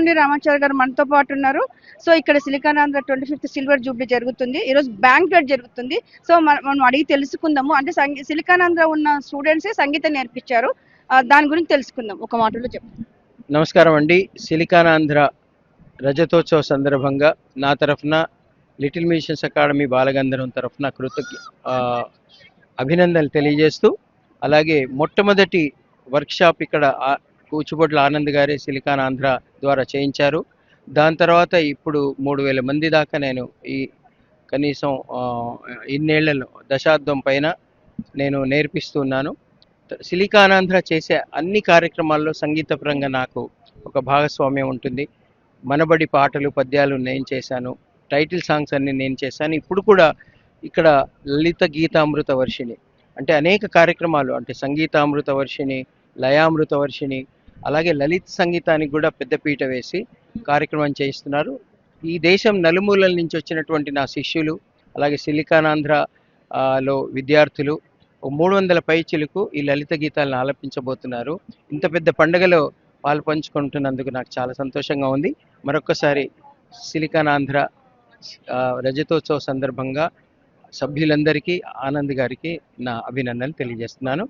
నందికొండ రామాచారి గారు మనతో పాటు ఉన్నారు. సో ఇక్కడ silicon Andhra 25th silver Jubilee జరుగుతుంది. ఈ రోజు బ్యాంక్వెట్ జరుగుతుంది. సో మనం అడిగి తెలుసుకుందాము. అంటే సిలికాన్ ఆంధ్ర ఉన్న స్టూడెంట్సే సంగీతం నేర్పించారు. దాని గురించి తెలుసుకుందాం. ఒక మాటలో చెప్పండి. నమస్కారం అండి. సిలికాన్ ఆంధ్ర రజతోత్సవ సందర్భంగా నా తరఫున లిటిల్ మ్యూజిషియన్స్ అకాడమీ బాలగంధర్వం తరఫున అభినందనలు తెలియజేస్తూ, అలాగే మొట్టమొదటి వర్క్షాప్ ఇక్కడ కూచిపొట్ల ఆనంద్ గారే సిలికాన్ ఆంధ్ర ద్వారా చేయించారు. దాని తర్వాత ఇప్పుడు 3000 మంది దాకా నేను ఈ కనీసం ఇన్నేళ్లలో దశాబ్దం పైన నేను నేర్పిస్తున్నాను. సిలికాన్ ఆంధ్ర చేసే అన్ని కార్యక్రమాల్లో సంగీతపరంగా నాకు ఒక భాగస్వామ్యం ఉంటుంది. మనబడి పాటలు పద్యాలు నేను చేశాను, టైటిల్ సాంగ్స్ అన్ని నేను చేశాను. ఇప్పుడు కూడా ఇక్కడ లలిత గీతామృత వర్షిణి అంటే అనేక కార్యక్రమాలు, అంటే సంగీతామృత వర్షిణి, లయామృత వర్షిణి, అలాగే లలిత సంగీతానికి కూడా పెద్దపీట వేసి కార్యక్రమం చేయిస్తున్నారు. ఈ దేశం నలుమూలల నుంచి వచ్చినటువంటి నా శిష్యులు, అలాగే సిలికాన్ ఆంధ్రలో విద్యార్థులు 300 పైచిలకు ఈ లలిత గీతాలను ఆలపించబోతున్నారు. ఇంత పెద్ద పండుగలో పాలు పంచుకుంటున్నందుకు నాకు చాలా సంతోషంగా ఉంది. మరొక్కసారి సిలికాన్ ఆంధ్ర రజతోత్సవ సందర్భంగా సభ్యులందరికీ, ఆనంద్ గారికి నా అభినందనలు తెలియజేస్తున్నాను.